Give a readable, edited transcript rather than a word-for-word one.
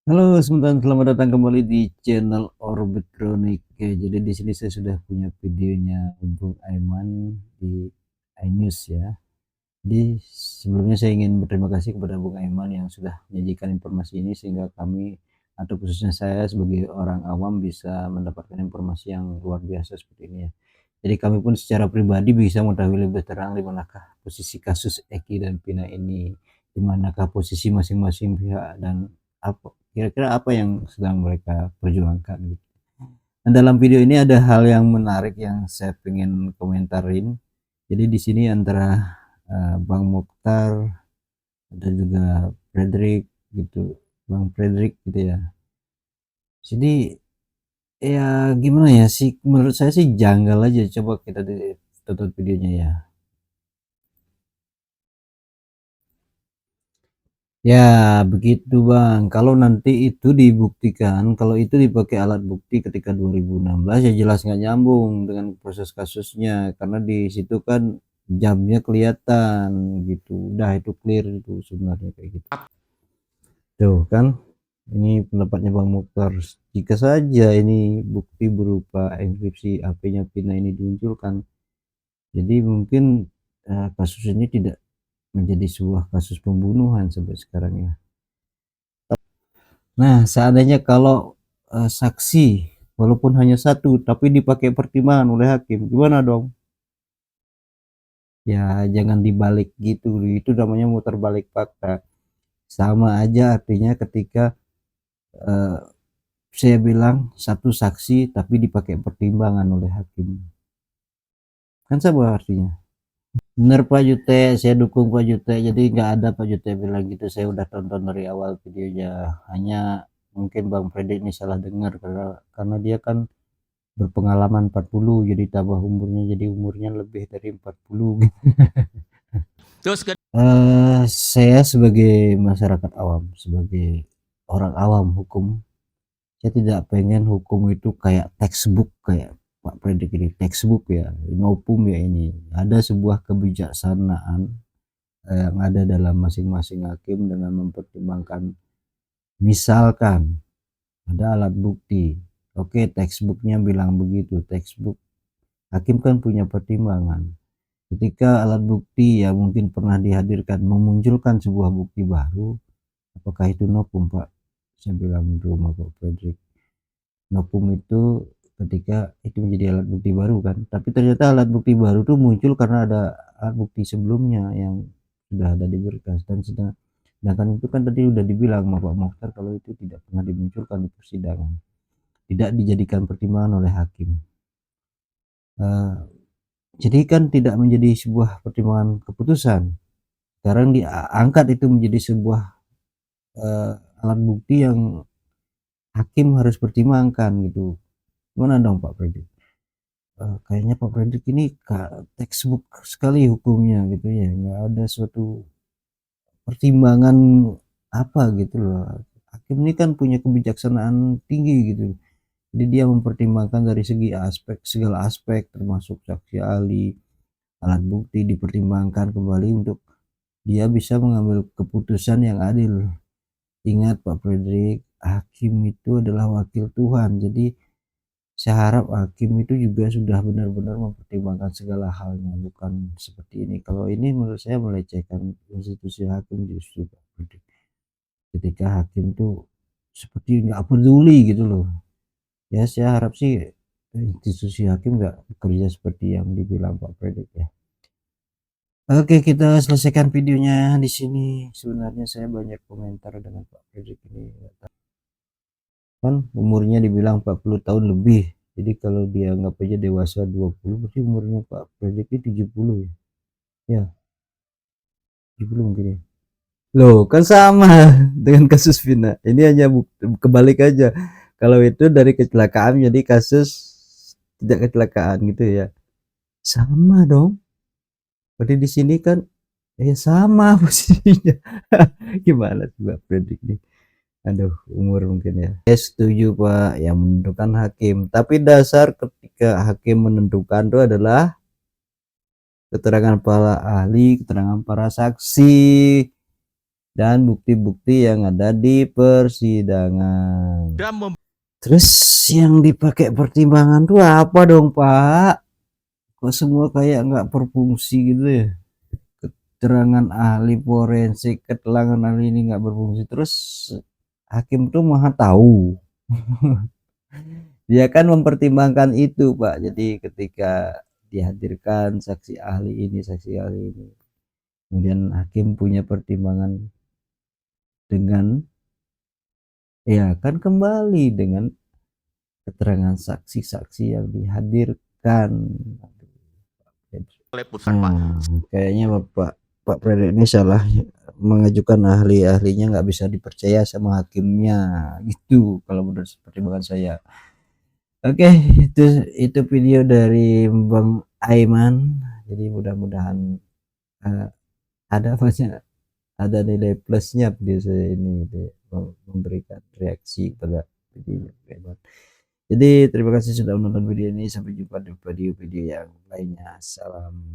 Halo, semuanya selamat datang kembali di channel Orbit Chronic. Oke, jadi di sini saya sudah punya videonya Bung Aiman di iNews ya. Jadi sebelumnya saya ingin berterima kasih kepada Bung Aiman yang sudah menyajikan informasi ini sehingga kami atau khususnya saya sebagai orang awam bisa mendapatkan informasi yang luar biasa seperti ini ya. Jadi kami pun secara pribadi bisa mengetahui lebih terang di manakah posisi kasus Eki dan Pina ini, di manakah posisi masing-masing pihak dan apa kira-kira apa yang sedang mereka perjuangkan gitu. Dan dalam video ini ada hal yang menarik yang saya pengen komentarin. Jadi di sini antara Bang Mokhtar dan juga Frederick gitu, Bang Frederick gitu ya. Jadi ya gimana ya sih, menurut saya sih janggal aja. Coba kita tonton videonya ya. Ya, begitu Bang. Kalau nanti itu dibuktikan, kalau itu dipakai alat bukti ketika 2016 ya jelas nggak nyambung dengan proses kasusnya karena di situ kan jamnya kelihatan gitu. Udah itu clear itu sebenarnya kayak gitu. Tuh kan, ini pendapatnya Bang Mukhtar. Jika saja ini bukti berupa enkripsi HP-nya Vina ini dimunculkan, jadi mungkin kasus ini tidak menjadi sebuah kasus pembunuhan sampai sekarang ya. Nah, seandainya kalau saksi walaupun hanya satu tapi dipakai pertimbangan oleh hakim, gimana dong? Ya, jangan dibalik gitu. Itu namanya muter balik fakta. Sama aja artinya ketika eh, saya bilang satu saksi tapi dipakai pertimbangan oleh hakim. Kan sama artinya. Bener Pak Jute, saya dukung Pak Jute. Jadi nggak ada Pak Jute bilang gitu. Saya udah tonton dari awal videonya. Hanya mungkin Bang Freddy ini salah dengar karena dia kan berpengalaman 40 jadi tambah umurnya jadi umurnya lebih dari 40 gitu. Terus ke Saya sebagai masyarakat awam, sebagai orang awam hukum, saya tidak pengen hukum itu kayak textbook kayak Pak Predik ini textbook ya, nopum ya ini. Ada sebuah kebijaksanaan yang ada dalam masing-masing hakim dengan mempertimbangkan misalkan ada alat bukti. Oke, textbooknya bilang begitu, textbook hakim kan punya pertimbangan. Ketika alat bukti yang mungkin pernah dihadirkan memunculkan sebuah bukti baru, apakah itu novum Pak? Saya bilang di rumah Pak Frederick. Novum itu ketika itu menjadi alat bukti baru kan, tapi ternyata alat bukti baru itu muncul karena ada alat bukti sebelumnya yang sudah ada di berkas dan sedangkan itu kan tadi sudah dibilang sama Pak Mokhtar kalau itu tidak pernah dimunculkan di persidangan, tidak dijadikan pertimbangan oleh hakim. Uh, jadi kan tidak menjadi sebuah pertimbangan keputusan. Sekarang diangkat itu menjadi sebuah alat bukti yang hakim harus pertimbangkan gitu. Gimana dong Pak Fredrik? Kayaknya Pak Fredrik ini textbook sekali hukumnya gitu ya, nggak ada suatu pertimbangan apa gitu loh. Hakim ini kan punya kebijaksanaan tinggi gitu. Jadi dia mempertimbangkan dari segi aspek segala aspek termasuk saksi ahli, alat bukti dipertimbangkan kembali untuk dia bisa mengambil keputusan yang adil. Ingat Pak Frederick, hakim itu adalah wakil Tuhan. Jadi saya harap hakim itu juga sudah benar-benar mempertimbangkan segala halnya, bukan seperti ini. Kalau ini menurut saya melecehkan institusi hakim justru Pak Frederick. Ketika hakim tuh seperti nggak peduli gitu loh. Ya saya harap sih institusi hakim nggak bekerja seperti yang dibilang Pak Frederick ya. Oke, kita selesaikan videonya di sini. Sebenarnya saya banyak komentar dengan Pak Frederick ini. Kan umurnya dibilang 40 tahun lebih. Jadi kalau dia anggap aja dewasa 20 berarti umurnya Pak Fredrik itu 70 ya. Ya, 70 mungkin ya. Loh, kan sama dengan kasus Vina. Ini hanya kebalik aja. Kalau itu dari kecelakaan jadi kasus tidak kecelakaan gitu ya. Sama dong. Berarti di sini kan sama posisinya. Gimana sih Pak Fredrik nih? Aduh, umur mungkin ya. Saya setuju Pak, yang menentukan hakim. Tapi dasar ketika hakim menentukan itu adalah keterangan para ahli, keterangan para saksi. dan bukti-bukti yang ada di persidangan. dan Terus yang dipakai pertimbangan tuh apa dong Pak? Kok semua kayak nggak berfungsi gitu ya? Keterangan ahli forensik, keterangan ahli ini nggak berfungsi. Terus hakim tuh maha tahu. Dia kan mempertimbangkan itu Pak. Jadi ketika dihadirkan saksi ahli ini, saksi ahli ini, kemudian hakim punya pertimbangan dengan ya kan kembali dengan keterangan saksi-saksi yang dihadirkan. oleh putusan Pak. Kayaknya Pak Fredrik ini salah mengajukan ahli-ahlinya, nggak bisa dipercaya sama hakimnya gitu kalau menurut pertimbangan saya. Oke, itu video dari Bang Aiman. Jadi mudah-mudahan eh, ada banyak ada nilai plusnya video saya ini gitu ya, memberikan reaksi pada video Aiman. Jadi terima kasih sudah menonton video ini. Sampai jumpa di video-video yang lainnya. Salam.